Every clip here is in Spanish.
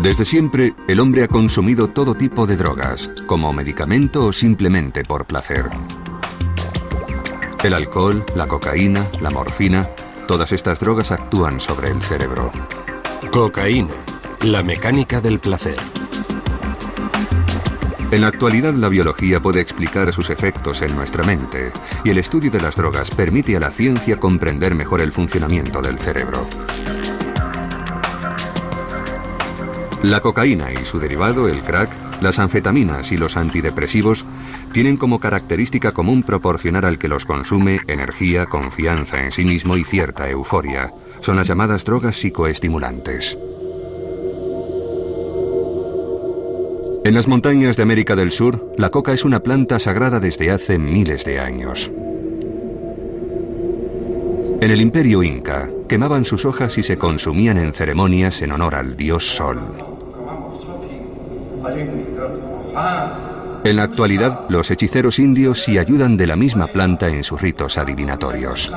Desde siempre, el hombre ha consumido todo tipo de drogas, como medicamento o simplemente por placer. El alcohol, la cocaína, la morfina, todas estas drogas actúan sobre el cerebro. Cocaína, la mecánica del placer. En la actualidad, la biología puede explicar sus efectos en nuestra mente, y el estudio de las drogas permite a la ciencia comprender mejor el funcionamiento del cerebro. La cocaína y su derivado, el crack, las anfetaminas y los antidepresivos, tienen como característica común proporcionar al que los consume energía, confianza en sí mismo y cierta euforia. Son las llamadas drogas psicoestimulantes. En las montañas de América del Sur, la coca es una planta sagrada desde hace miles de años. En el Imperio Inca, quemaban sus hojas y se consumían en ceremonias en honor al dios Sol. En la actualidad, los hechiceros indios sí ayudan de la misma planta en sus ritos adivinatorios.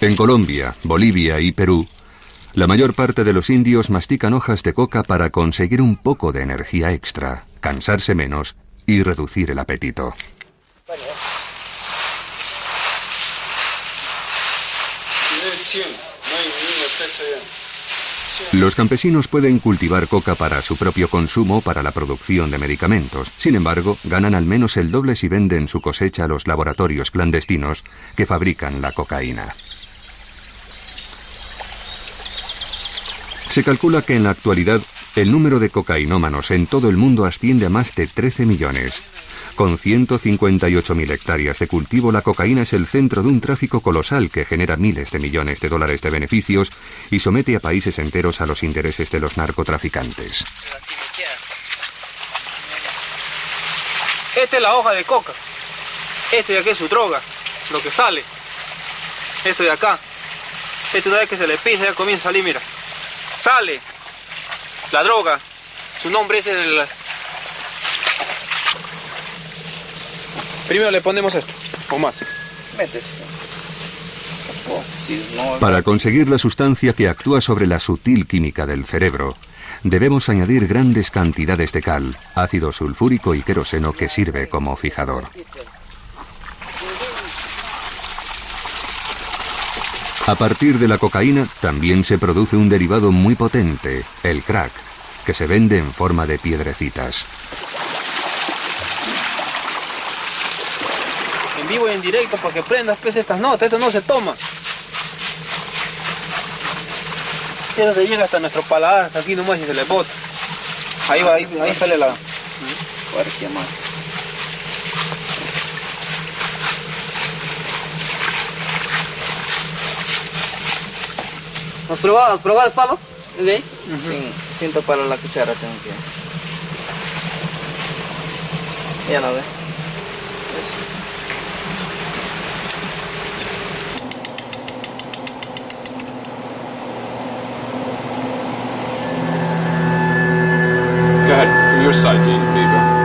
En Colombia, Bolivia y Perú, la mayor parte de los indios mastican hojas de coca para conseguir un poco de energía extra, cansarse menos y reducir el apetito. Los campesinos pueden cultivar coca para su propio consumo o para la producción de medicamentos. Sin embargo, ganan al menos el doble si venden su cosecha a los laboratorios clandestinos que fabrican la cocaína. Se calcula que en la actualidad el número de cocainómanos en todo el mundo asciende a más de 13 millones. Con 158.000 hectáreas de cultivo, la cocaína es el centro de un tráfico colosal que genera miles de millones de dólares de beneficios y somete a países enteros a los intereses de los narcotraficantes. Esta es la hoja de coca. Este de aquí es su droga, lo que sale. Esto de acá. Esto una vez que se le pisa ya comienza a salir, mira. Sale la droga. Su nombre es el... Primero le ponemos esto, o más. Para conseguir la sustancia que actúa sobre la sutil química del cerebro, debemos añadir grandes cantidades de cal, ácido sulfúrico y queroseno que sirve como fijador. A partir de la cocaína también se produce un derivado muy potente, el crack, que se vende en forma de piedrecitas. En vivo y en directo para que prendas pues estas notas, esto no se toma. Eso se llega hasta nuestro paladar, hasta aquí nomás y se le bota. Ahí va, ahí sale la... Parecía más. ¿Has probado el palo? ¿Sí? Siento para la cuchara tengo que... Ya no ve. Go ahead, from your side, Dean. There you go.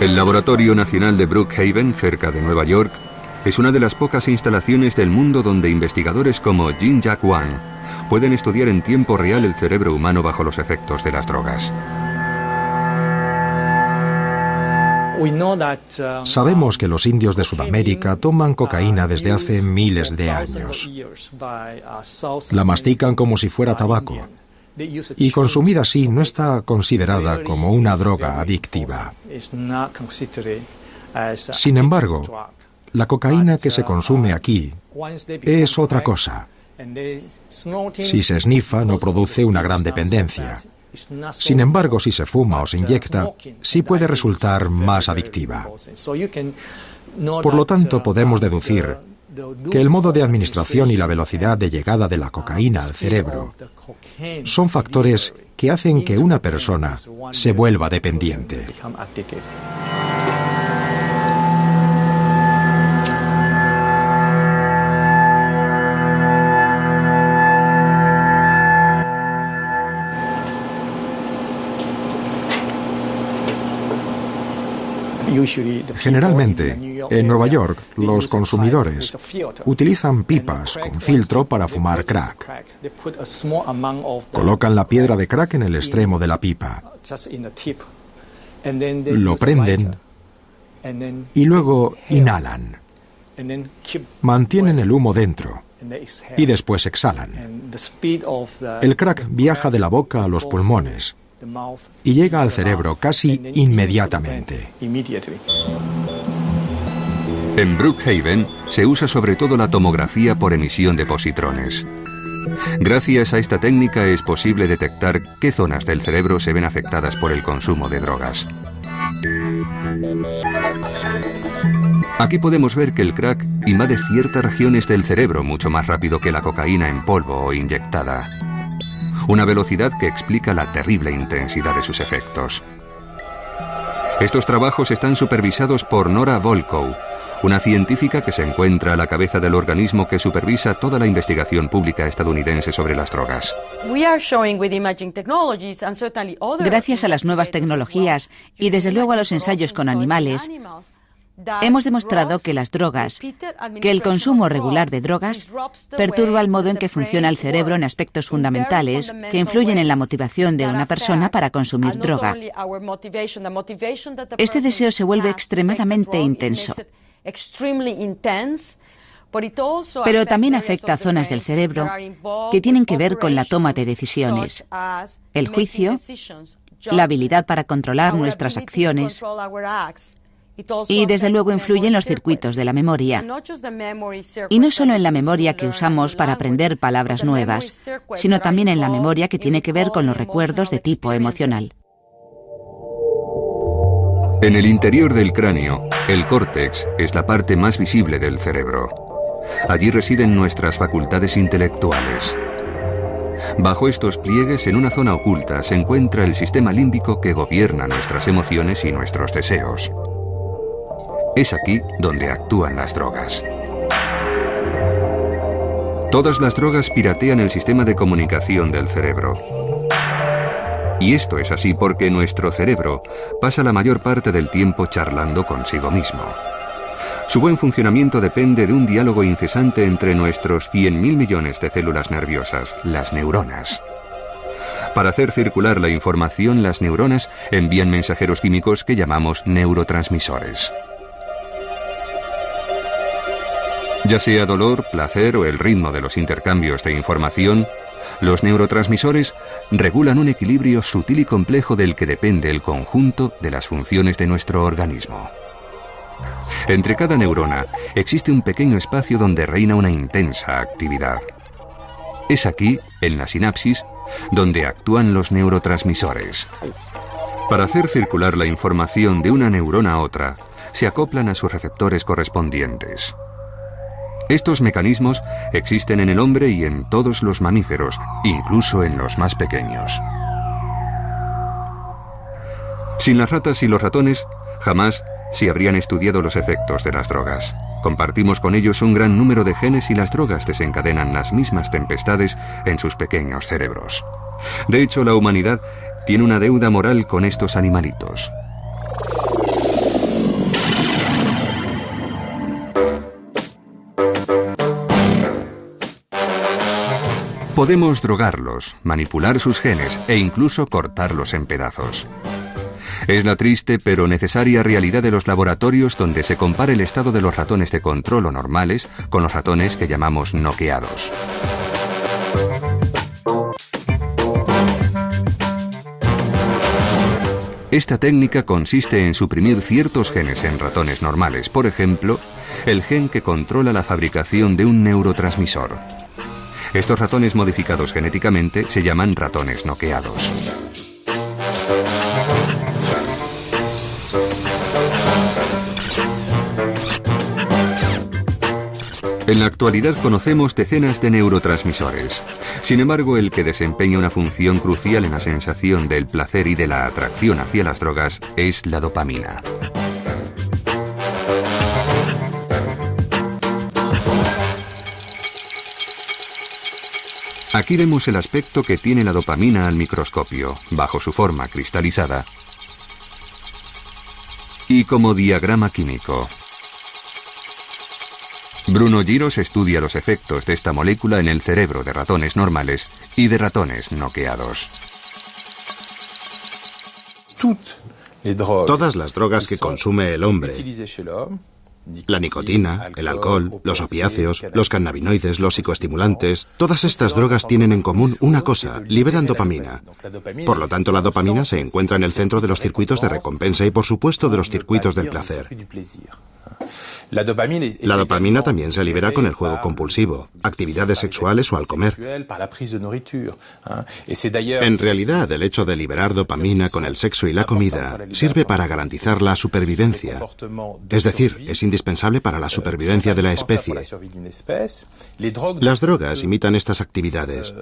El Laboratorio Nacional de Brookhaven, cerca de Nueva York, es una de las pocas instalaciones del mundo donde investigadores como Jin-Jack Wang pueden estudiar en tiempo real el cerebro humano bajo los efectos de las drogas. Sabemos que los indios de Sudamérica toman cocaína desde hace miles de años. La mastican como si fuera tabaco. Y consumida así no está considerada como una droga adictiva. Sin embargo, la cocaína que se consume aquí es otra cosa. Si se esnifa no produce una gran dependencia. Sin embargo, si se fuma o se inyecta, sí puede resultar más adictiva. Por lo tanto, podemos deducir que el modo de administración y la velocidad de llegada de la cocaína al cerebro son factores que hacen que una persona se vuelva dependiente. Generalmente, en Nueva York, los consumidores utilizan pipas con filtro para fumar crack. Colocan la piedra de crack en el extremo de la pipa. Lo prenden y luego inhalan. Mantienen el humo dentro y después exhalan. El crack viaja de la boca a los pulmones y llega al cerebro casi inmediatamente. En Brookhaven se usa sobre todo la tomografía por emisión de positrones. Gracias a esta técnica es posible detectar qué zonas del cerebro se ven afectadas por el consumo de drogas. Aquí podemos ver que el crack invade ciertas regiones del cerebro mucho más rápido que la cocaína en polvo o inyectada. Una velocidad que explica la terrible intensidad de sus efectos. Estos trabajos están supervisados por Nora Volkow, una científica que se encuentra a la cabeza del organismo que supervisa toda la investigación pública estadounidense sobre las drogas. Gracias a las nuevas tecnologías y desde luego a los ensayos con animales, hemos demostrado que las drogas, que el consumo regular de drogas, perturba el modo en que funciona el cerebro en aspectos fundamentales que influyen en la motivación de una persona para consumir droga. Este deseo se vuelve extremadamente intenso. Pero también afecta a zonas del cerebro que tienen que ver con la toma de decisiones, el juicio, la habilidad para controlar nuestras acciones y desde luego influye en los circuitos de la memoria. Y no solo en la memoria que usamos para aprender palabras nuevas, sino también en la memoria que tiene que ver con los recuerdos de tipo emocional. En el interior del cráneo, el córtex es la parte más visible del cerebro. Allí residen nuestras facultades intelectuales. Bajo estos pliegues, en una zona oculta, se encuentra el sistema límbico que gobierna nuestras emociones y nuestros deseos. Es aquí donde actúan las drogas. Todas las drogas piratean el sistema de comunicación del cerebro. Y esto es así porque nuestro cerebro pasa la mayor parte del tiempo charlando consigo mismo. Su buen funcionamiento depende de un diálogo incesante entre nuestros 100.000 millones de células nerviosas, las neuronas. Para hacer circular la información, las neuronas envían mensajeros químicos que llamamos neurotransmisores. Ya sea dolor, placer o el ritmo de los intercambios de información, los neurotransmisores regulan un equilibrio sutil y complejo del que depende el conjunto de las funciones de nuestro organismo. Entre cada neurona existe un pequeño espacio donde reina una intensa actividad. Es aquí, en la sinapsis, donde actúan los neurotransmisores. Para hacer circular la información de una neurona a otra, se acoplan a sus receptores correspondientes. Estos mecanismos existen en el hombre y en todos los mamíferos, incluso en los más pequeños. Sin las ratas y los ratones, jamás se habrían estudiado los efectos de las drogas. Compartimos con ellos un gran número de genes y las drogas desencadenan las mismas tempestades en sus pequeños cerebros. De hecho, la humanidad tiene una deuda moral con estos animalitos. Podemos drogarlos, manipular sus genes e incluso cortarlos en pedazos. Es la triste pero necesaria realidad de los laboratorios donde se compara el estado de los ratones de control o normales con los ratones que llamamos noqueados. Esta técnica consiste en suprimir ciertos genes en ratones normales, por ejemplo, el gen que controla la fabricación de un neurotransmisor. Estos ratones modificados genéticamente se llaman ratones noqueados. En la actualidad conocemos decenas de neurotransmisores. Sin embargo, el que desempeña una función crucial en la sensación del placer y de la atracción hacia las drogas es la dopamina. Aquí vemos el aspecto que tiene la dopamina al microscopio, bajo su forma cristalizada. y como diagrama químico. Bruno Giros estudia los efectos de esta molécula en el cerebro de ratones normales y de ratones noqueados. Todas las drogas que consume el hombre, la nicotina, el alcohol, los opiáceos, los cannabinoides, los psicoestimulantes, todas estas drogas tienen en común una cosa: liberan dopamina. Por lo tanto, la dopamina se encuentra en el centro de los circuitos de recompensa y, por supuesto, de los circuitos del placer. La dopamina también se libera con el juego compulsivo, actividades sexuales o al comer. En realidad, el hecho de liberar dopamina con el sexo y la comida sirve para garantizar la supervivencia. Es decir, es indispensable para la supervivencia de la especie. Las drogas imitan estas actividades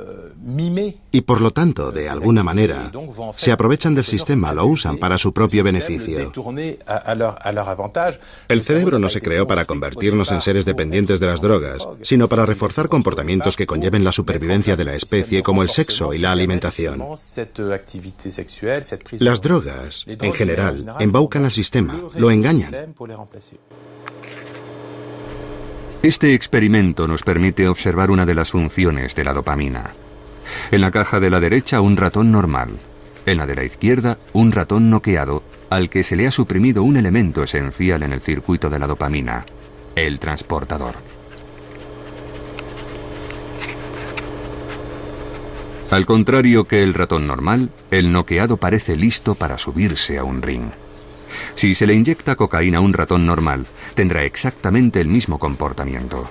y, por lo tanto, de alguna manera, se aprovechan del sistema, lo usan para su propio beneficio. El cerebro no se creó para convertirnos en seres dependientes de las drogas, sino para reforzar comportamientos que conlleven la supervivencia de la especie, como el sexo y la alimentación. Las drogas, en general, embaucan al sistema, lo engañan. Este experimento nos permite observar una de las funciones de la dopamina. En la caja de la derecha, un ratón normal. En la de la izquierda, un ratón noqueado, al que se le ha suprimido un elemento esencial en el circuito de la dopamina, el transportador. Al contrario que el ratón normal, el noqueado parece listo para subirse a un ring. Si se le inyecta cocaína a un ratón normal, tendrá exactamente el mismo comportamiento.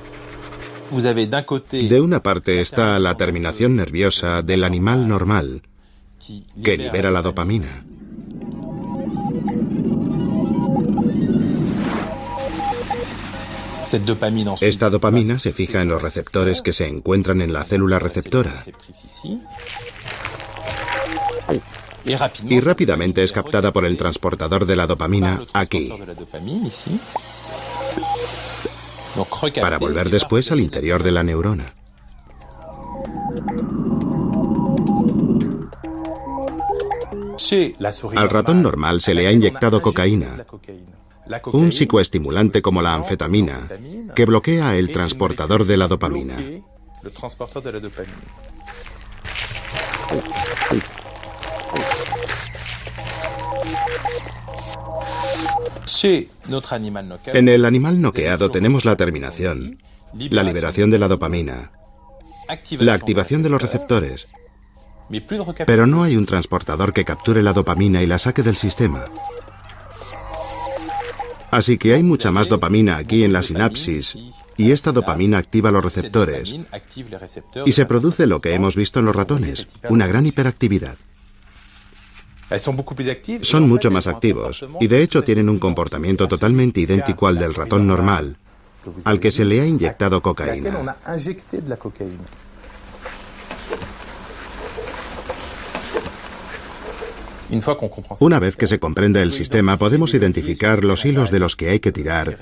De una parte está la terminación nerviosa del animal normal, que libera la dopamina. Esta dopamina se fija en los receptores que se encuentran en la célula receptora y rápidamente es captada por el transportador de la dopamina aquí, para volver después al interior de la neurona. Al ratón normal se le ha inyectado cocaína, un psicoestimulante como la anfetamina, que bloquea el transportador de la dopamina. En el animal noqueado tenemos la terminación, la liberación de la dopamina, la activación de los receptores, pero no hay un transportador que capture la dopamina y la saque del sistema. Así que hay mucha más dopamina aquí en la sinapsis, y esta dopamina activa los receptores, y se produce lo que hemos visto en los ratones, una gran hiperactividad. Son mucho más activos, y de hecho tienen un comportamiento totalmente idéntico al del ratón normal, al que se le ha inyectado cocaína. Una vez que se comprende el sistema, podemos identificar los hilos de los que hay que tirar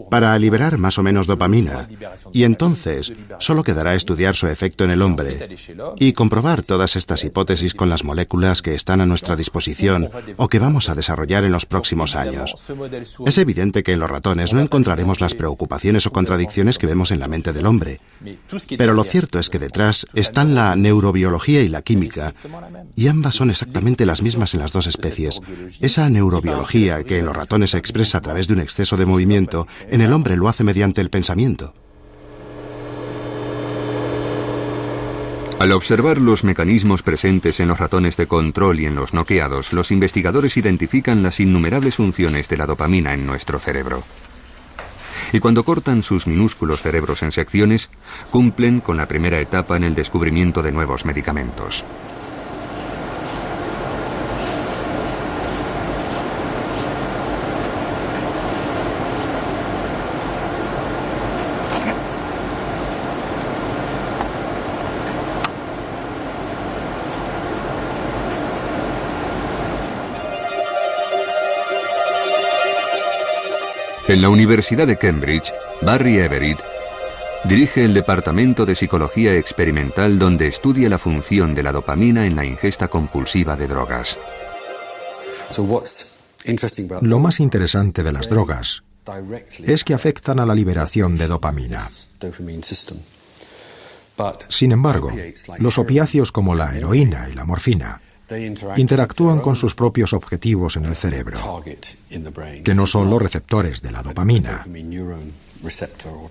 para liberar más o menos dopamina, y entonces solo quedará estudiar su efecto en el hombre y comprobar todas estas hipótesis con las moléculas que están a nuestra disposición o que vamos a desarrollar en los próximos años. Es evidente que en los ratones no encontraremos las preocupaciones o contradicciones que vemos en la mente del hombre, pero lo cierto es que detrás están la neurobiología y la química, y ambas son exactamente las mismas en las dos especies. Esa neurobiología que en los ratones se expresa a través de un exceso de movimiento, en el hombre lo hace mediante el pensamiento. Al observar los mecanismos presentes en los ratones de control y en los noqueados, los investigadores identifican las innumerables funciones de la dopamina en nuestro cerebro. Y cuando cortan sus minúsculos cerebros en secciones, cumplen con la primera etapa en el descubrimiento de nuevos medicamentos. En la Universidad de Cambridge, Barry Everitt dirige el Departamento de Psicología Experimental, donde estudia la función de la dopamina en la ingesta compulsiva de drogas. Lo más interesante de las drogas es que afectan a la liberación de dopamina. Sin embargo, los opiáceos como la heroína y la morfina interactúan con sus propios objetivos en el cerebro, que no son los receptores de la dopamina,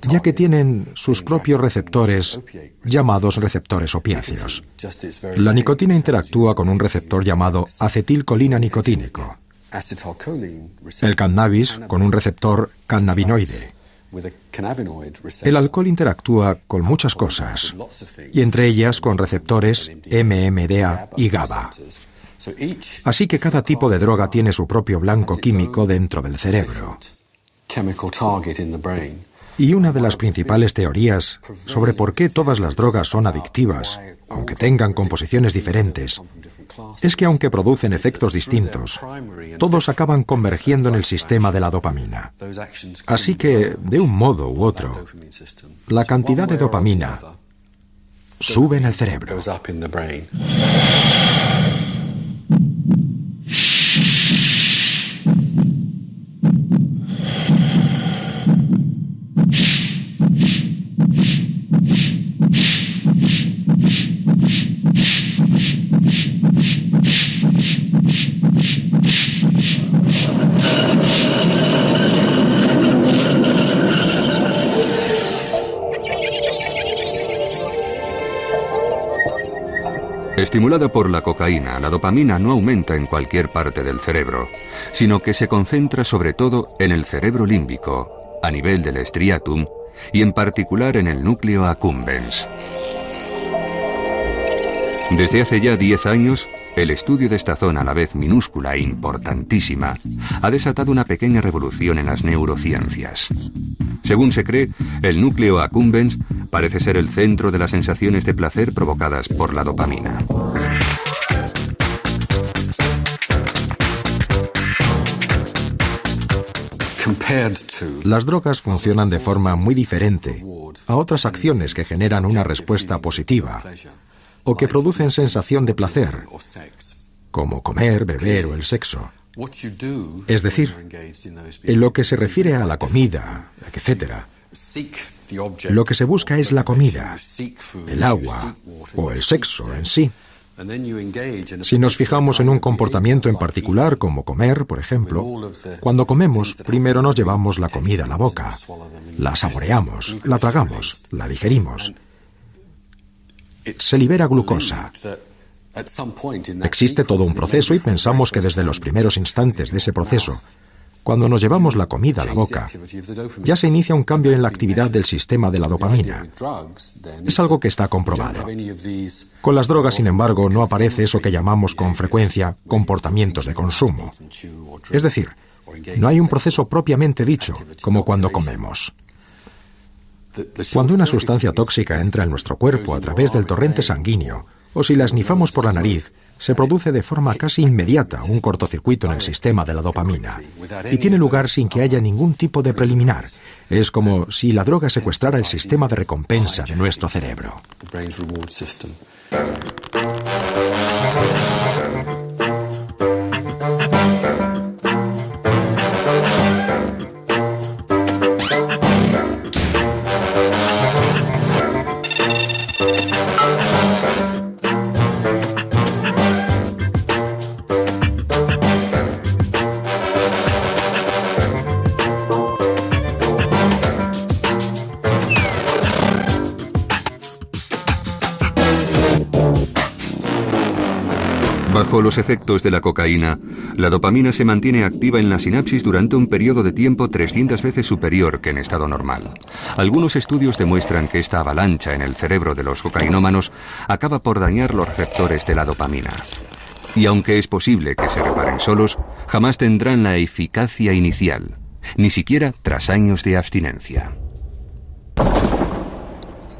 ya que tienen sus propios receptores llamados receptores opiáceos. La nicotina interactúa con un receptor llamado acetilcolina nicotínico, el cannabis con un receptor cannabinoide. El alcohol interactúa con muchas cosas, y entre ellas con receptores MMDA y GABA. Así que cada tipo de droga tiene su propio blanco químico dentro del cerebro. Y una de las principales teorías sobre por qué todas las drogas son adictivas, aunque tengan composiciones diferentes, es que aunque producen efectos distintos, todos acaban convergiendo en el sistema de la dopamina. Así que, de un modo u otro, la cantidad de dopamina sube en el cerebro. Estimulada por la cocaína, la dopamina no aumenta en cualquier parte del cerebro, sino que se concentra sobre todo en el cerebro límbico, a nivel del striatum, y en particular en el núcleo accumbens. Desde hace ya 10 años, el estudio de esta zona, a la vez minúscula e importantísima, ha desatado una pequeña revolución en las neurociencias. Según se cree, el núcleo accumbens parece ser el centro de las sensaciones de placer provocadas por la dopamina. Las drogas funcionan de forma muy diferente a otras acciones que generan una respuesta positiva o que producen sensación de placer, como comer, beber o el sexo. Es decir, en lo que se refiere a la comida, etc., lo que se busca es la comida, el agua o el sexo en sí. Si nos fijamos en un comportamiento en particular, como comer, por ejemplo, cuando comemos, primero nos llevamos la comida a la boca, la saboreamos, la tragamos, la digerimos. Se libera glucosa. Existe todo un proceso y pensamos que desde los primeros instantes de ese proceso, cuando nos llevamos la comida a la boca, ya se inicia un cambio en la actividad del sistema de la dopamina. Es algo que está comprobado. Con las drogas, sin embargo, no aparece eso que llamamos con frecuencia comportamientos de consumo. Es decir, no hay un proceso propiamente dicho, como cuando comemos. Cuando una sustancia tóxica entra en nuestro cuerpo a través del torrente sanguíneo, o si la esnifamos por la nariz, se produce de forma casi inmediata un cortocircuito en el sistema de la dopamina, y tiene lugar sin que haya ningún tipo de preliminar. Es como si la droga secuestrara el sistema de recompensa de nuestro cerebro. Bajo los efectos de la cocaína, la dopamina se mantiene activa en la sinapsis durante un periodo de tiempo 300 veces superior que en estado normal. Algunos estudios demuestran que esta avalancha en el cerebro de los cocainómanos acaba por dañar los receptores de la dopamina. Y aunque es posible que se reparen solos, jamás tendrán la eficacia inicial, ni siquiera tras años de abstinencia.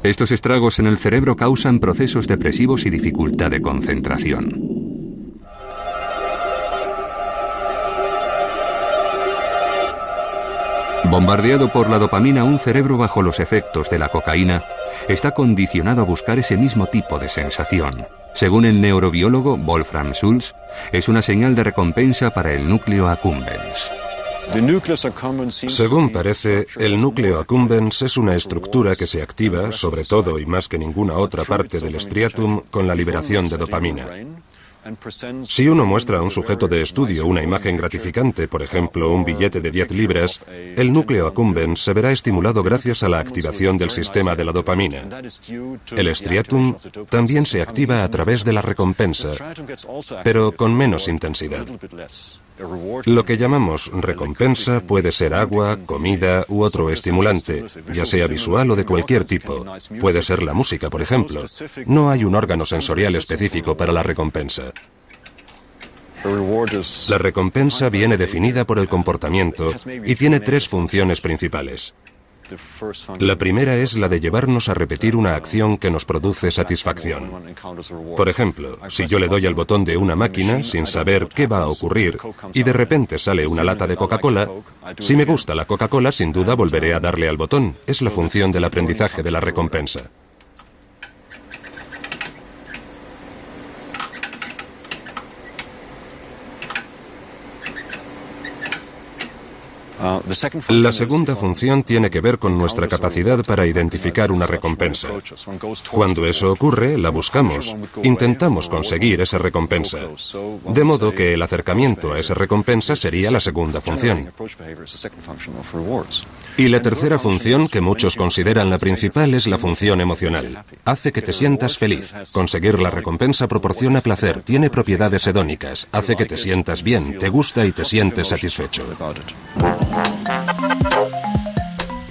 Estos estragos en el cerebro causan procesos depresivos y dificultad de concentración. Bombardeado por la dopamina, un cerebro bajo los efectos de la cocaína está condicionado a buscar ese mismo tipo de sensación. Según el neurobiólogo Wolfram Schultz, es una señal de recompensa para el núcleo accumbens. Según parece, el núcleo accumbens es una estructura que se activa, sobre todo y más que ninguna otra parte del striatum, con la liberación de dopamina. Si uno muestra a un sujeto de estudio una imagen gratificante, por ejemplo, un billete de 10 libras, el núcleo accumbens se verá estimulado gracias a la activación del sistema de la dopamina. El striatum también se activa a través de la recompensa, pero con menos intensidad. Lo que llamamos recompensa puede ser agua, comida u otro estimulante, ya sea visual o de cualquier tipo. Puede ser la música, por ejemplo. No hay un órgano sensorial específico para la recompensa. La recompensa viene definida por el comportamiento y tiene 3 funciones principales. La primera es la de llevarnos a repetir una acción que nos produce satisfacción. Por ejemplo, si yo le doy al botón de una máquina sin saber qué va a ocurrir y de repente sale una lata de Coca-Cola, si me gusta la Coca-Cola, sin duda volveré a darle al botón. Es la función del aprendizaje de la recompensa. La segunda función tiene que ver con nuestra capacidad para identificar una recompensa. Cuando eso ocurre, la buscamos, intentamos conseguir esa recompensa. De modo que el acercamiento a esa recompensa sería la segunda función. Y la tercera función, que muchos consideran la principal, es la función emocional. Hace que te sientas feliz. Conseguir la recompensa proporciona placer, tiene propiedades hedónicas, hace que te sientas bien, te gusta y te sientes satisfecho.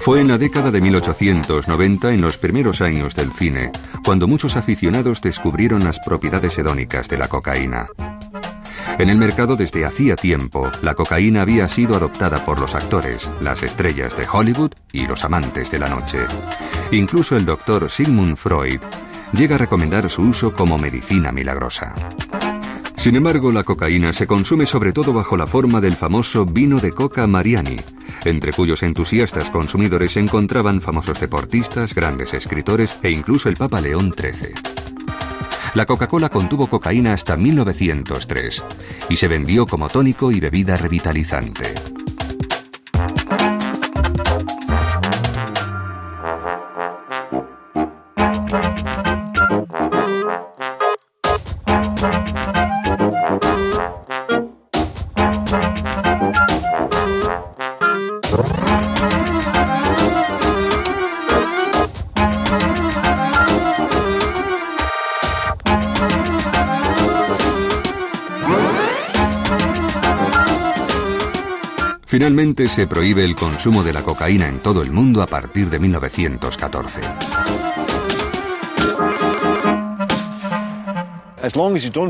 Fue en la década de 1890, en los primeros años del cine, cuando muchos aficionados descubrieron las propiedades hedónicas de la cocaína. En el mercado desde hacía tiempo, la cocaína había sido adoptada por los actores, las estrellas de Hollywood y los amantes de la noche. Incluso el doctor Sigmund Freud llega a recomendar su uso como medicina milagrosa. Sin embargo, la cocaína se consume sobre todo bajo la forma del famoso vino de coca Mariani, entre cuyos entusiastas consumidores se encontraban famosos deportistas, grandes escritores e incluso el Papa León XIII. La Coca-Cola contuvo cocaína hasta 1903 y se vendió como tónico y bebida revitalizante. Finalmente se prohíbe el consumo de la cocaína en todo el mundo a partir de 1914.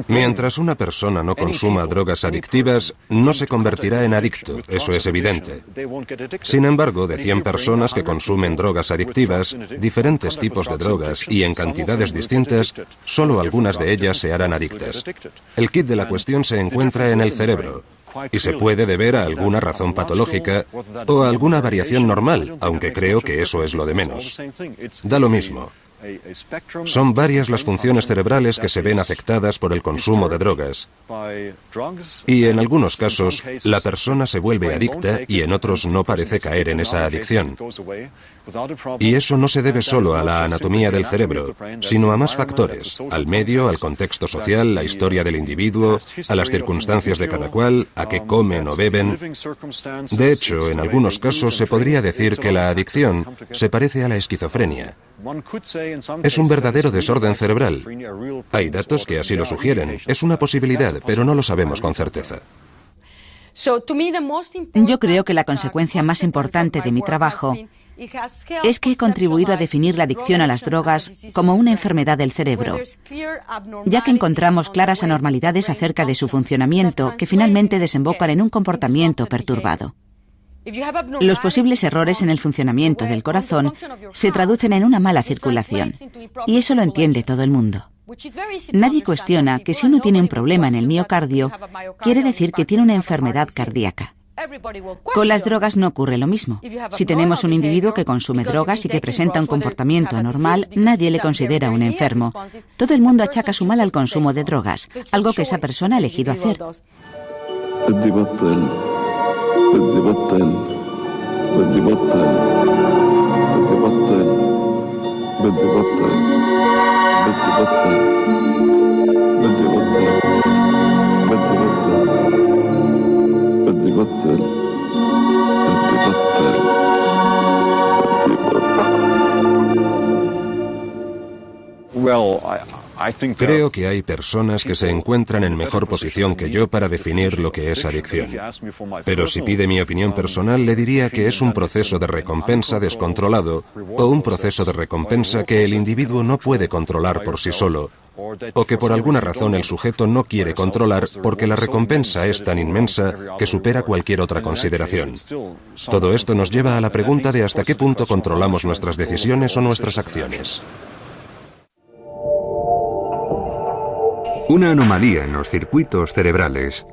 Mientras una persona no consuma drogas adictivas, no se convertirá en adicto, eso es evidente. Sin embargo, de 100 personas que consumen drogas adictivas, diferentes tipos de drogas y en cantidades distintas, solo algunas de ellas se harán adictas. El quid de la cuestión se encuentra en el cerebro. Y se puede deber a alguna razón patológica o a alguna variación normal, aunque creo que eso es lo de menos. Da lo mismo. Son varias las funciones cerebrales que se ven afectadas por el consumo de drogas. Y en algunos casos, la persona se vuelve adicta y en otros no parece caer en esa adicción. Y eso no se debe solo a la anatomía del cerebro, sino a más factores, al medio, al contexto social, la historia del individuo, a las circunstancias de cada cual, a qué comen o beben. De hecho, en algunos casos se podría decir que la adicción se parece a la esquizofrenia. Es un verdadero desorden cerebral. Hay datos que así lo sugieren. Es una posibilidad, pero no lo sabemos con certeza. Yo creo que la consecuencia más importante de mi trabajo es que he contribuido a definir la adicción a las drogas como una enfermedad del cerebro, ya que encontramos claras anormalidades acerca de su funcionamiento que finalmente desembocan en un comportamiento perturbado. Los posibles errores en el funcionamiento del corazón se traducen en una mala circulación, y eso lo entiende todo el mundo. Nadie cuestiona que si uno tiene un problema en el miocardio, quiere decir que tiene una enfermedad cardíaca. Con las drogas no ocurre lo mismo. Si tenemos un individuo que consume drogas y que presenta un comportamiento anormal, nadie le considera un enfermo. Todo el mundo achaca su mal al consumo de drogas, algo que esa persona ha elegido hacer. Creo que hay personas que se encuentran en mejor posición que yo para definir lo que es adicción. Pero si pide mi opinión personal, le diría que es un proceso de recompensa descontrolado o un proceso de recompensa que el individuo no puede controlar por sí solo, o que por alguna razón el sujeto no quiere controlar porque la recompensa es tan inmensa que supera cualquier otra consideración. Todo esto nos lleva a la pregunta de hasta qué punto controlamos nuestras decisiones o nuestras acciones. Una anomalía en los circuitos cerebrales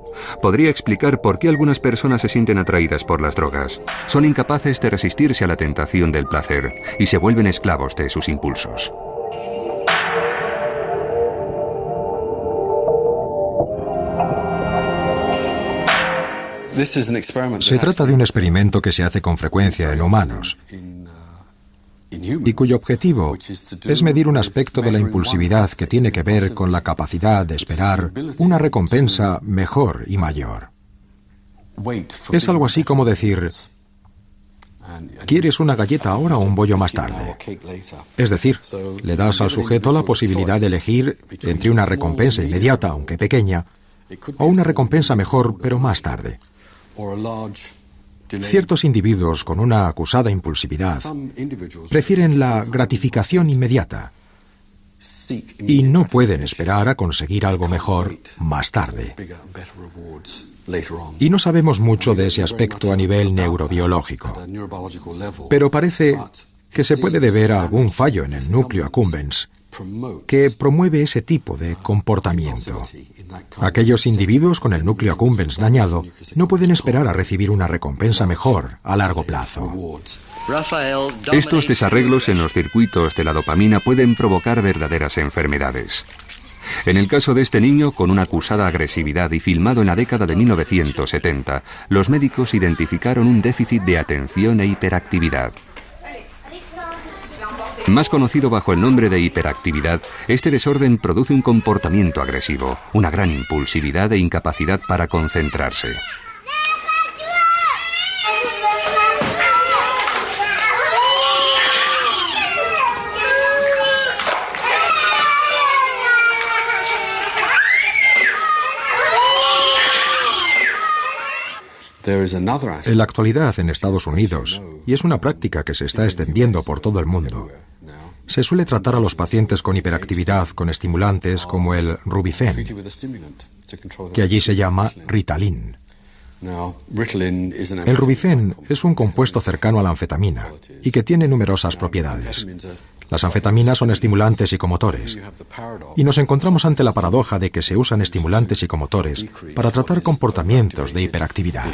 podría explicar por qué algunas personas se sienten atraídas por las drogas. Son incapaces de resistirse a la tentación del placer y se vuelven esclavos de sus impulsos. Se trata de un experimento que se hace con frecuencia en humanos y cuyo objetivo es medir un aspecto de la impulsividad que tiene que ver con la capacidad de esperar una recompensa mejor y mayor. Es algo así como decir, ¿quieres una galleta ahora o un bollo más tarde? Es decir, le das al sujeto la posibilidad de elegir entre una recompensa inmediata, aunque pequeña, o una recompensa mejor, pero más tarde. Ciertos individuos con una acusada impulsividad prefieren la gratificación inmediata y no pueden esperar a conseguir algo mejor más tarde. Y no sabemos mucho de ese aspecto a nivel neurobiológico, pero parece que se puede deber a algún fallo en el núcleo accumbens que promueve ese tipo de comportamiento. Aquellos individuos con el núcleo accumbens dañado no pueden esperar a recibir una recompensa mejor a largo plazo. Estos desarreglos en los circuitos de la dopamina pueden provocar verdaderas enfermedades. En el caso de este niño con una acusada agresividad y filmado en la década de 1970, los médicos identificaron un déficit de atención e hiperactividad. Más conocido bajo el nombre de hiperactividad, este desorden produce un comportamiento agresivo, una gran impulsividad e incapacidad para concentrarse. En la actualidad en Estados Unidos, y es una práctica que se está extendiendo por todo el mundo, se suele tratar a los pacientes con hiperactividad con estimulantes como el Rubifen, que allí se llama Ritalin. El Rubifen es un compuesto cercano a la anfetamina y que tiene numerosas propiedades. Las anfetaminas son estimulantes psicomotores y nos encontramos ante la paradoja de que se usan estimulantes psicomotores para tratar comportamientos de hiperactividad.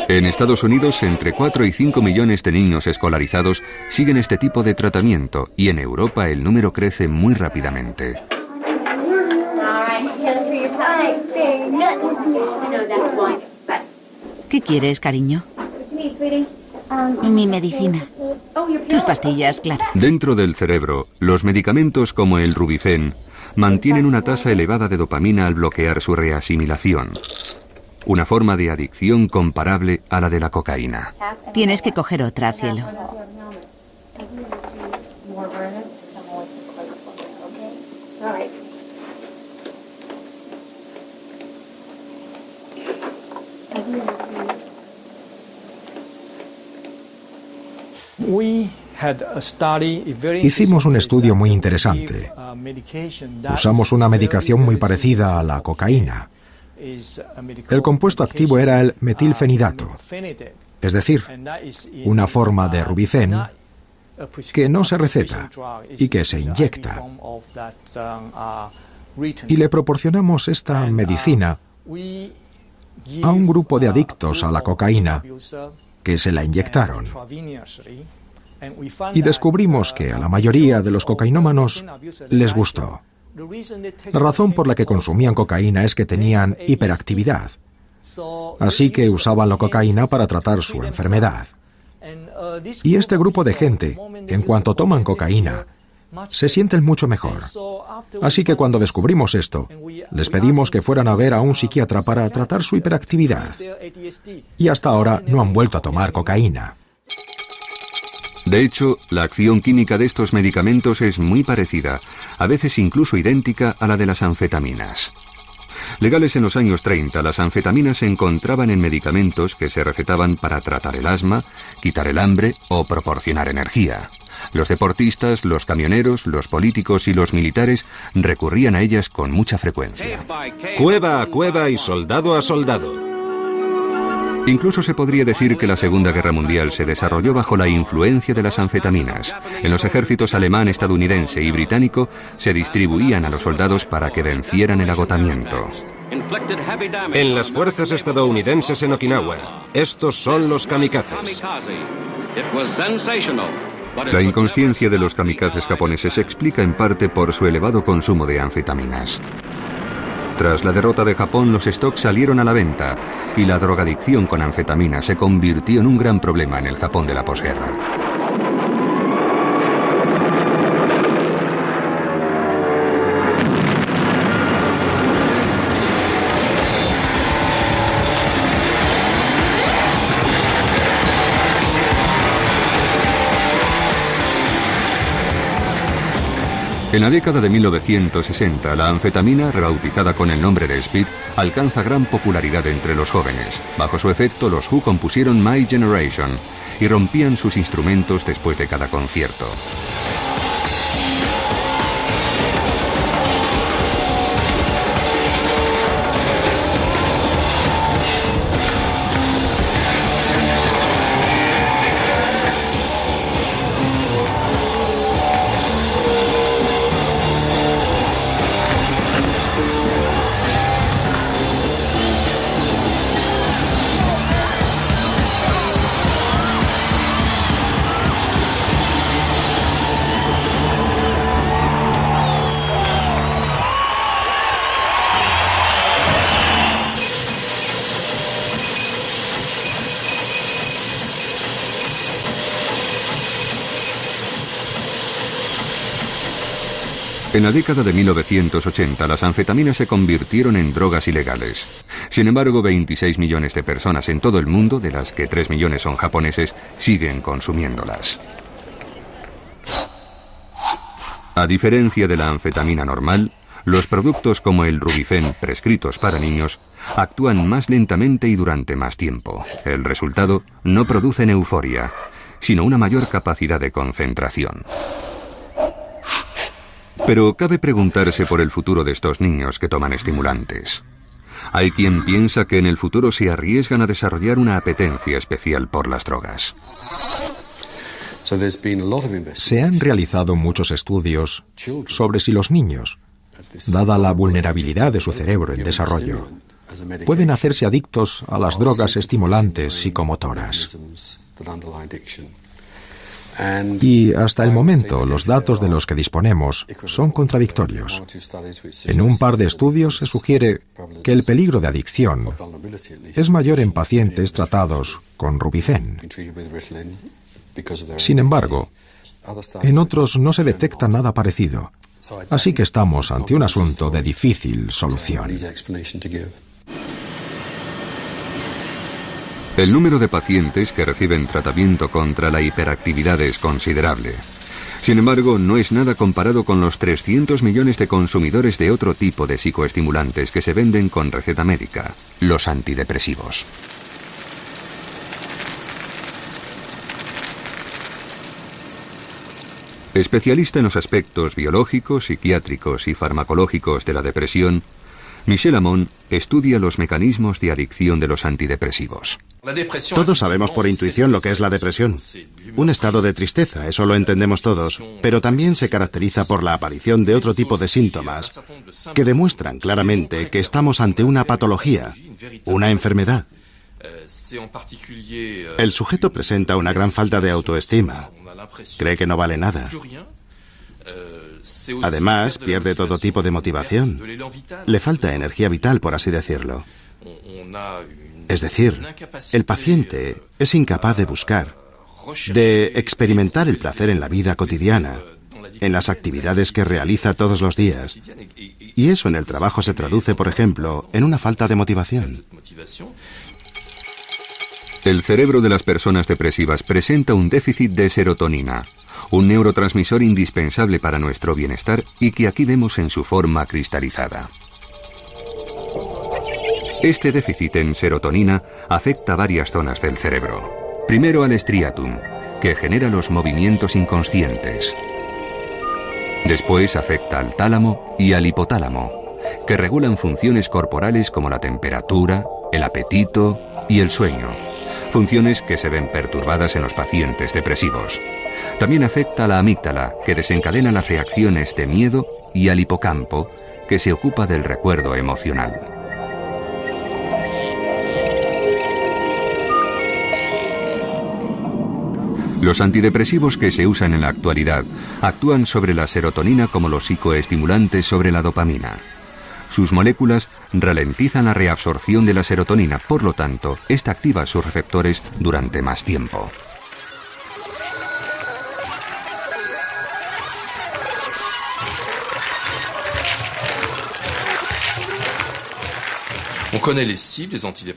En Estados Unidos, entre 4 y 5 millones de niños escolarizados siguen este tipo de tratamiento y en Europa el número crece muy rápidamente. ¿Qué quieres, cariño? Mi medicina. Tus pastillas, claro. Dentro del cerebro, los medicamentos como el Rubifen mantienen una tasa elevada de dopamina al bloquear su reasimilación. Una forma de adicción comparable a la de la cocaína. Tienes que coger otra, cielo. Hicimos un estudio muy interesante. Usamos una medicación muy parecida a la cocaína. El compuesto activo era el metilfenidato, es decir, una forma de Rubifen que no se receta y que se inyecta. Y le proporcionamos esta medicina a un grupo de adictos a la cocaína que se la inyectaron. Y descubrimos que a la mayoría de los cocainómanos les gustó. La razón por la que consumían cocaína es que tenían hiperactividad. Así que usaban la cocaína para tratar su enfermedad. Y este grupo de gente, en cuanto toman cocaína, se sienten mucho mejor. Así que cuando descubrimos esto, les pedimos que fueran a ver a un psiquiatra para tratar su hiperactividad. Y hasta ahora no han vuelto a tomar cocaína. De hecho, la acción química de estos medicamentos es muy parecida, a veces incluso idéntica a la de las anfetaminas. Legales en los años 30, las anfetaminas se encontraban en medicamentos que se recetaban para tratar el asma, quitar el hambre o proporcionar energía. Los deportistas, los camioneros, los políticos y los militares recurrían a ellas con mucha frecuencia. Cueva a cueva y soldado a soldado. Incluso se podría decir que la Segunda Guerra Mundial se desarrolló bajo la influencia de las anfetaminas. En los ejércitos alemán, estadounidense y británico se distribuían a los soldados para que vencieran el agotamiento. En las fuerzas estadounidenses en Okinawa, estos son los kamikazes. La inconsciencia de los kamikazes japoneses se explica en parte por su elevado consumo de anfetaminas. Tras la derrota de Japón, los stocks salieron a la venta y la drogadicción con anfetamina se convirtió en un gran problema en el Japón de la posguerra. En la década de 1960, la anfetamina, rebautizada con el nombre de Speed, alcanza gran popularidad entre los jóvenes. Bajo su efecto, los Who compusieron My Generation y rompían sus instrumentos después de cada concierto. En la década de 1980, las anfetaminas se convirtieron en drogas ilegales. Sin embargo, 26 millones de personas en todo el mundo, de las que 3 millones son japoneses, siguen consumiéndolas. A diferencia de la anfetamina normal, los productos como el Rubifen, prescritos para niños, actúan más lentamente y durante más tiempo. El resultado no producen euforia, sino una mayor capacidad de concentración. Pero cabe preguntarse por el futuro de estos niños que toman estimulantes. Hay quien piensa que en el futuro se arriesgan a desarrollar una apetencia especial por las drogas. Se han realizado muchos estudios sobre si los niños, dada la vulnerabilidad de su cerebro en desarrollo, pueden hacerse adictos a las drogas estimulantes psicomotoras. Y hasta el momento, los datos de los que disponemos son contradictorios. En un par de estudios se sugiere que el peligro de adicción es mayor en pacientes tratados con Rubifen. Sin embargo, en otros no se detecta nada parecido. Así que estamos ante un asunto de difícil solución. El número de pacientes que reciben tratamiento contra la hiperactividad es considerable. Sin embargo, no es nada comparado con los 300 millones de consumidores de otro tipo de psicoestimulantes que se venden con receta médica, los antidepresivos. Especialista en los aspectos biológicos, psiquiátricos y farmacológicos de la depresión, Michel Ammon estudia los mecanismos de adicción de los antidepresivos. Todos sabemos por intuición lo que es la depresión. Un estado de tristeza, eso lo entendemos todos, pero también se caracteriza por la aparición de otro tipo de síntomas que demuestran claramente que estamos ante una patología, una enfermedad. El sujeto presenta una gran falta de autoestima. Cree que no vale nada. Además, pierde todo tipo de motivación. Le falta energía vital, por así decirlo. Es decir, el paciente es incapaz de buscar, de experimentar el placer en la vida cotidiana, en las actividades que realiza todos los días. Y eso en el trabajo se traduce, por ejemplo, en una falta de motivación. El cerebro de las personas depresivas presenta un déficit de serotonina, un neurotransmisor indispensable para nuestro bienestar y que aquí vemos en su forma cristalizada. Este déficit en serotonina afecta varias zonas del cerebro. Primero al striatum, que genera los movimientos inconscientes. Después afecta al tálamo y al hipotálamo, que regulan funciones corporales como la temperatura, el apetito y el sueño. Funciones que se ven perturbadas en los pacientes depresivos. También afecta a la amígdala, que desencadena las reacciones de miedo, y al hipocampo, que se ocupa del recuerdo emocional. Los antidepresivos que se usan en la actualidad actúan sobre la serotonina como los psicoestimulantes sobre la dopamina. Sus moléculas ralentizan la reabsorción de la serotonina, por lo tanto, esta activa sus receptores durante más tiempo.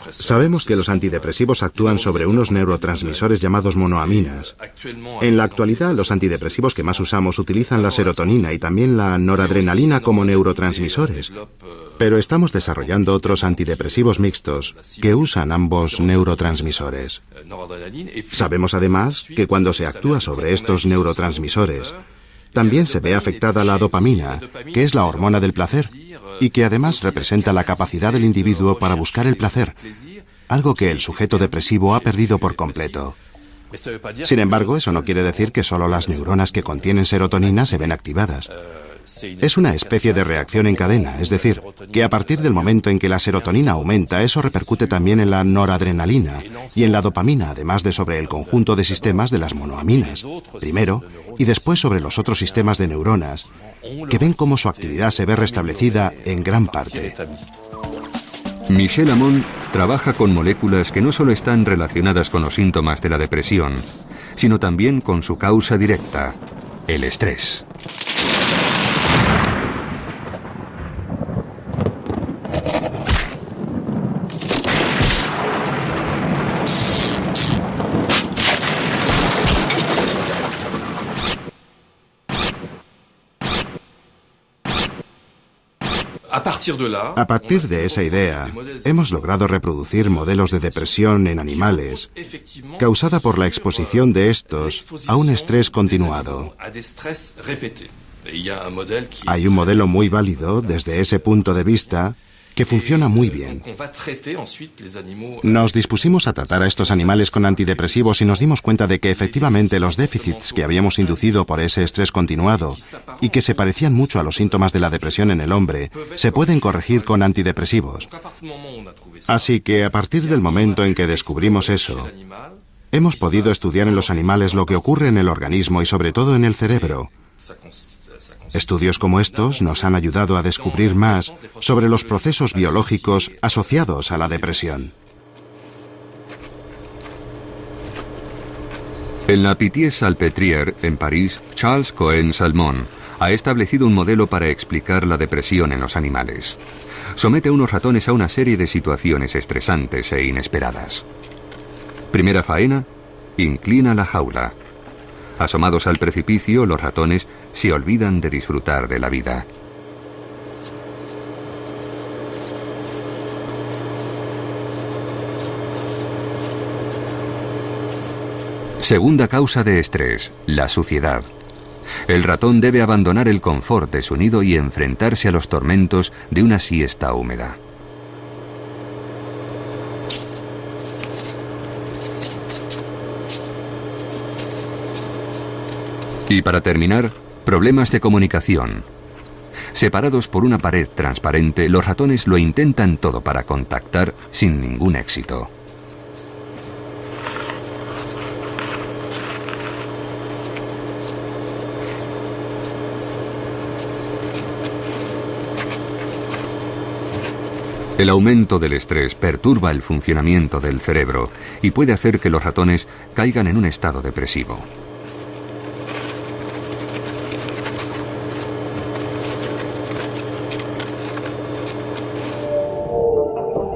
Sabemos que los antidepresivos actúan sobre unos neurotransmisores llamados monoaminas. En la actualidad, los antidepresivos que más usamos utilizan la serotonina y también la noradrenalina como neurotransmisores. Pero estamos desarrollando otros antidepresivos mixtos que usan ambos neurotransmisores. Sabemos además que cuando se actúa sobre estos neurotransmisores, también se ve afectada la dopamina, que es la hormona del placer, y que además representa la capacidad del individuo para buscar el placer, algo que el sujeto depresivo ha perdido por completo. Sin embargo, eso no quiere decir que solo las neuronas que contienen serotonina se ven activadas. Es una especie de reacción en cadena, es decir, que a partir del momento en que la serotonina aumenta, eso repercute también en la noradrenalina y en la dopamina, además de sobre el conjunto de sistemas de las monoaminas, primero, y después sobre los otros sistemas de neuronas, que ven cómo su actividad se ve restablecida en gran parte. Michel Ammon trabaja con moléculas que no solo están relacionadas con los síntomas de la depresión, sino también con su causa directa, el estrés. A partir de esa idea, hemos logrado reproducir modelos de depresión en animales causada por la exposición de estos a un estrés continuado. Hay un modelo muy válido desde ese punto de vista que funciona muy bien. Nos dispusimos a tratar a estos animales con antidepresivos y nos dimos cuenta de que efectivamente los déficits que habíamos inducido por ese estrés continuado y que se parecían mucho a los síntomas de la depresión en el hombre, se pueden corregir con antidepresivos. Así que a partir del momento en que descubrimos eso, hemos podido estudiar en los animales lo que ocurre en el organismo y sobre todo en el cerebro. Estudios como estos nos han ayudado a descubrir más sobre los procesos biológicos asociados a la depresión. En la Pitié-Salpêtrière, en París, Charles Cohen-Salmon ha establecido un modelo para explicar la depresión en los animales. Somete a unos ratones a una serie de situaciones estresantes e inesperadas. Primera faena, inclina la jaula. Asomados al precipicio, los ratones se olvidan de disfrutar de la vida. Segunda causa de estrés, la suciedad. El ratón debe abandonar el confort de su nido y enfrentarse a los tormentos de una siesta húmeda. Y para terminar, problemas de comunicación. Separados por una pared transparente, los ratones lo intentan todo para contactar sin ningún éxito. El aumento del estrés perturba el funcionamiento del cerebro y puede hacer que los ratones caigan en un estado depresivo.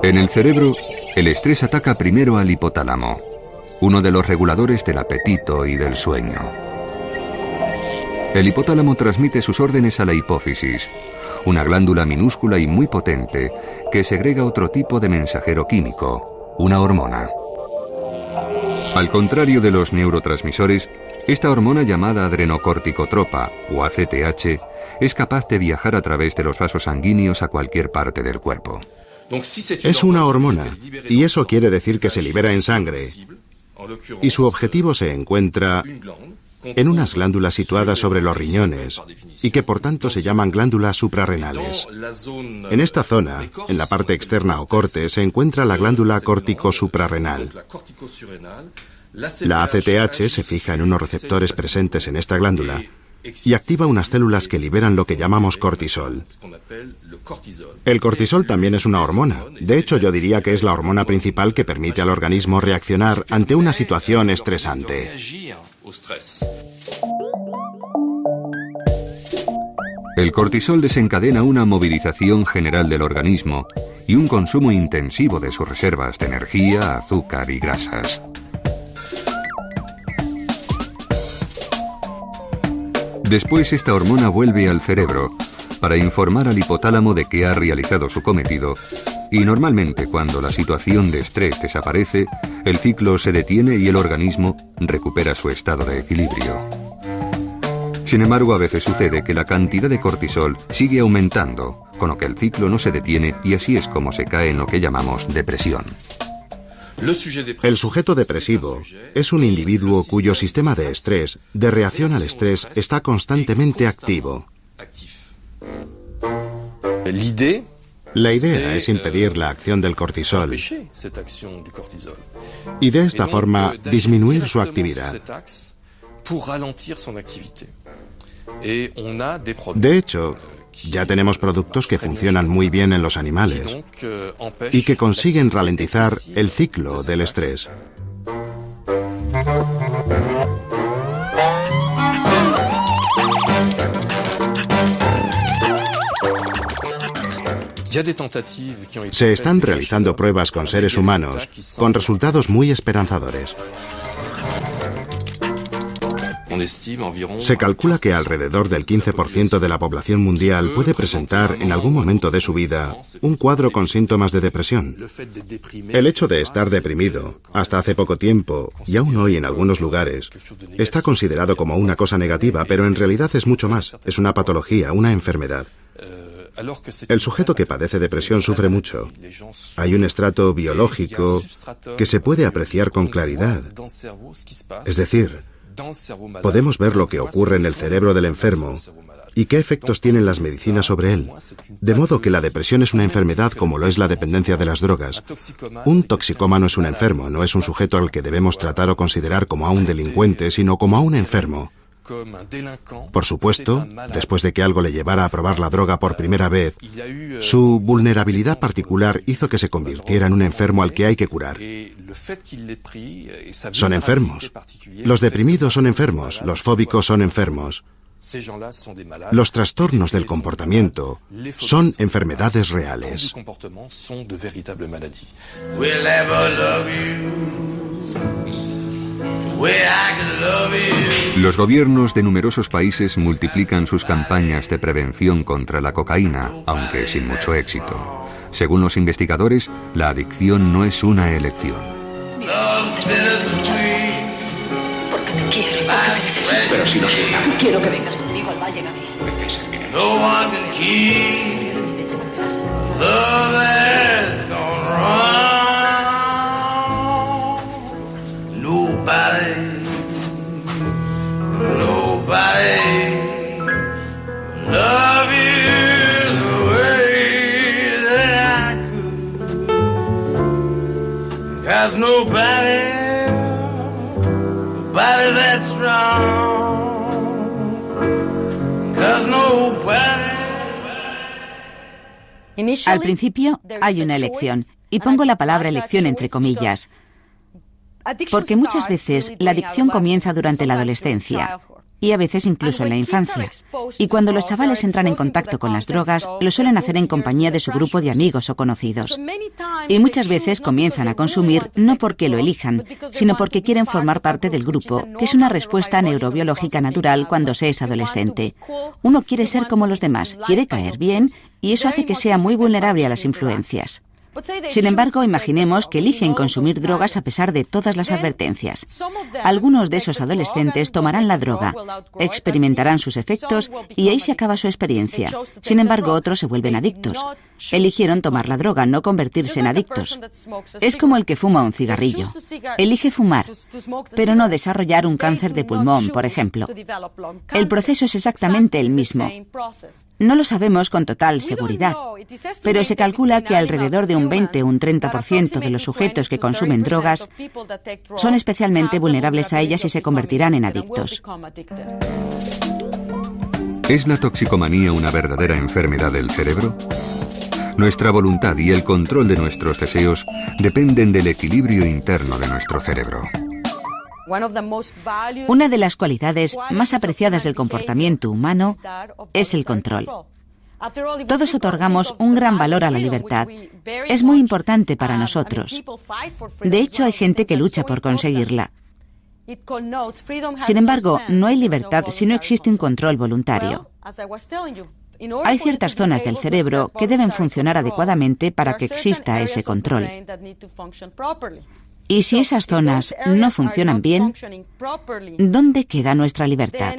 En el cerebro, el estrés ataca primero al hipotálamo, uno de los reguladores del apetito y del sueño. El hipotálamo transmite sus órdenes a la hipófisis, una glándula minúscula y muy potente que segrega otro tipo de mensajero químico, una hormona. Al contrario de los neurotransmisores, esta hormona llamada adrenocorticotropa o ACTH es capaz de viajar a través de los vasos sanguíneos a cualquier parte del cuerpo. Es una hormona, y eso quiere decir que se libera en sangre, y su objetivo se encuentra en unas glándulas situadas sobre los riñones, y que por tanto se llaman glándulas suprarrenales. En esta zona, en la parte externa o corte, se encuentra la glándula córtico-suprarrenal. La ACTH se fija en unos receptores presentes en esta glándula, y activa unas células que liberan lo que llamamos cortisol. El cortisol también es una hormona. De hecho, yo diría que es la hormona principal que permite al organismo reaccionar ante una situación estresante. El cortisol desencadena una movilización general del organismo y un consumo intensivo de sus reservas de energía, azúcar y grasas. Después esta hormona vuelve al cerebro para informar al hipotálamo de que ha realizado su cometido y normalmente cuando la situación de estrés desaparece, el ciclo se detiene y el organismo recupera su estado de equilibrio. Sin embargo, a veces sucede que la cantidad de cortisol sigue aumentando, con lo que el ciclo no se detiene y así es como se cae en lo que llamamos depresión. El sujeto depresivo es un individuo cuyo sistema de estrés, de reacción al estrés, está constantemente activo. La idea es impedir la acción del cortisol y de esta forma disminuir su actividad. De hecho, ya tenemos productos que funcionan muy bien en los animales y que consiguen ralentizar el ciclo del estrés. Se están realizando pruebas con seres humanos con resultados muy esperanzadores. Se calcula que alrededor del 15% de la población mundial puede presentar en algún momento de su vida un cuadro con síntomas de depresión. El hecho de estar deprimido, hasta hace poco tiempo, y aún hoy en algunos lugares, está considerado como una cosa negativa, pero en realidad es mucho más. Es una patología, una enfermedad. El sujeto que padece depresión sufre mucho. Hay un estrato biológico que se puede apreciar con claridad. Es decir, podemos ver lo que ocurre en el cerebro del enfermo y qué efectos tienen las medicinas sobre él. De modo que la depresión es una enfermedad como lo es la dependencia de las drogas. Un toxicómano es un enfermo, no es un sujeto al que debemos tratar o considerar como a un delincuente, sino como a un enfermo. Por supuesto, después de que algo le llevara a probar la droga por primera vez, su vulnerabilidad particular hizo que se convirtiera en un enfermo al que hay que curar. Son enfermos. Los deprimidos son enfermos, los fóbicos son enfermos. Los trastornos del comportamiento son enfermedades reales. Los gobiernos de numerosos países multiplican sus campañas de prevención contra la cocaína, aunque sin mucho éxito. Según los investigadores, la adicción no es una elección. Porque te quiero, porque necesito. Pero si no sé nada. Quiero que vengas conmigo al Valle, Gabriel. No one can keep love that's gone wrong. Nobody love you the way that I could. 'Cause nobody that's strong. 'Cause nobody. Al principio hay una elección, y pongo la palabra elección entre comillas, porque muchas veces la adicción comienza durante la adolescencia y a veces incluso en la infancia. Y cuando los chavales entran en contacto con las drogas, lo suelen hacer en compañía de su grupo de amigos o conocidos. Y muchas veces comienzan a consumir no porque lo elijan, sino porque quieren formar parte del grupo, que es una respuesta neurobiológica natural cuando se es adolescente. Uno quiere ser como los demás, quiere caer bien, y eso hace que sea muy vulnerable a las influencias. Sin embargo, imaginemos que eligen consumir drogas a pesar de todas las advertencias. Algunos de esos adolescentes tomarán la droga, experimentarán sus efectos y ahí se acaba su experiencia. Sin embargo, otros se vuelven adictos. Eligieron tomar la droga, no convertirse en adictos. Es como el que fuma un cigarrillo. Elige fumar, pero no desarrollar un cáncer de pulmón, por ejemplo. El proceso es exactamente el mismo. No lo sabemos con total seguridad, pero se calcula que alrededor de un 20 o un 30% de los sujetos que consumen drogas son especialmente vulnerables a ellas y se convertirán en adictos. ¿Es la toxicomanía una verdadera enfermedad del cerebro? Nuestra voluntad y el control de nuestros deseos dependen del equilibrio interno de nuestro cerebro. Una de las cualidades más apreciadas del comportamiento humano es el control. Todos otorgamos un gran valor a la libertad. Es muy importante para nosotros. De hecho, hay gente que lucha por conseguirla. Sin embargo, no hay libertad si no existe un control voluntario. Hay ciertas zonas del cerebro que deben funcionar adecuadamente para que exista ese control. Y si esas zonas no funcionan bien, ¿dónde queda nuestra libertad?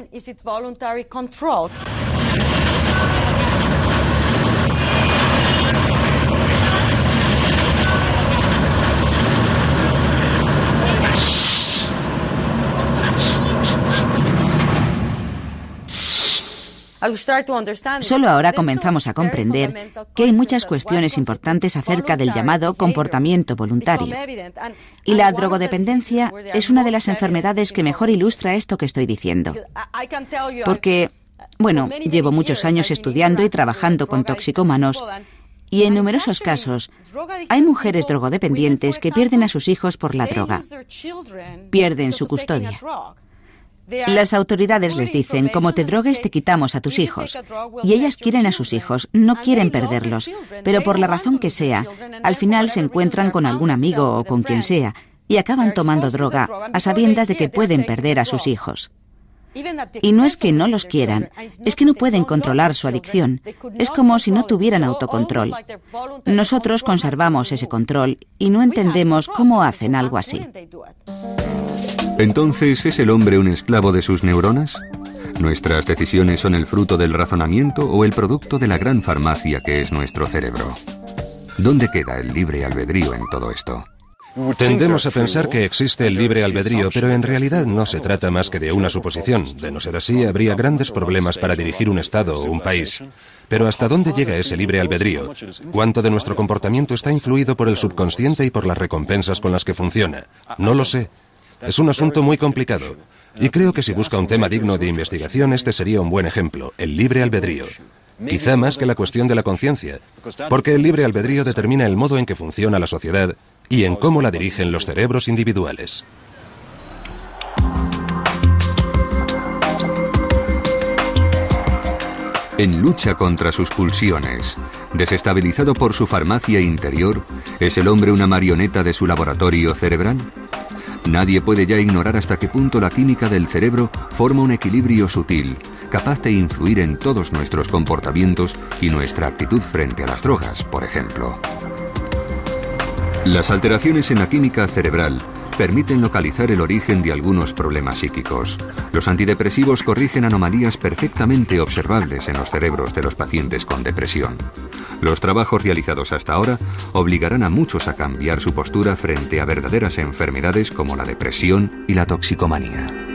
Solo ahora comenzamos a comprender que hay muchas cuestiones importantes acerca del llamado comportamiento voluntario. Y la drogodependencia es una de las enfermedades que mejor ilustra esto que estoy diciendo. Porque, llevo muchos años estudiando y trabajando con toxicómanos, y en numerosos casos hay mujeres drogodependientes que pierden a sus hijos por la droga. Pierden su custodia. Las autoridades les dicen, como te drogues te quitamos a tus hijos. Y ellas quieren a sus hijos, no quieren perderlos, pero por la razón que sea, al final se encuentran con algún amigo o con quien sea, y acaban tomando droga, a sabiendas de que pueden perder a sus hijos. Y no es que no los quieran, es que no pueden controlar su adicción. Es como si no tuvieran autocontrol. Nosotros conservamos ese control y no entendemos cómo hacen algo así. Entonces, ¿es el hombre un esclavo de sus neuronas? ¿Nuestras decisiones son el fruto del razonamiento o el producto de la gran farmacia que es nuestro cerebro? ¿Dónde queda el libre albedrío en todo esto? Tendemos a pensar que existe el libre albedrío, pero en realidad no se trata más que de una suposición. De no ser así, habría grandes problemas para dirigir un Estado o un país. Pero ¿hasta dónde llega ese libre albedrío? ¿Cuánto de nuestro comportamiento está influido por el subconsciente y por las recompensas con las que funciona? No lo sé. Es un asunto muy complicado. Y creo que si busca un tema digno de investigación, este sería un buen ejemplo, el libre albedrío. Quizá más que la cuestión de la conciencia, porque el libre albedrío determina el modo en que funciona la sociedad y en cómo la dirigen los cerebros individuales. En lucha contra sus pulsiones, desestabilizado por su farmacia interior, ¿es el hombre una marioneta de su laboratorio cerebral? Nadie puede ya ignorar hasta qué punto la química del cerebro forma un equilibrio sutil, capaz de influir en todos nuestros comportamientos y nuestra actitud frente a las drogas, por ejemplo. Las alteraciones en la química cerebral permiten localizar el origen de algunos problemas psíquicos. Los antidepresivos corrigen anomalías perfectamente observables en los cerebros de los pacientes con depresión. Los trabajos realizados hasta ahora obligarán a muchos a cambiar su postura frente a verdaderas enfermedades como la depresión y la toxicomanía.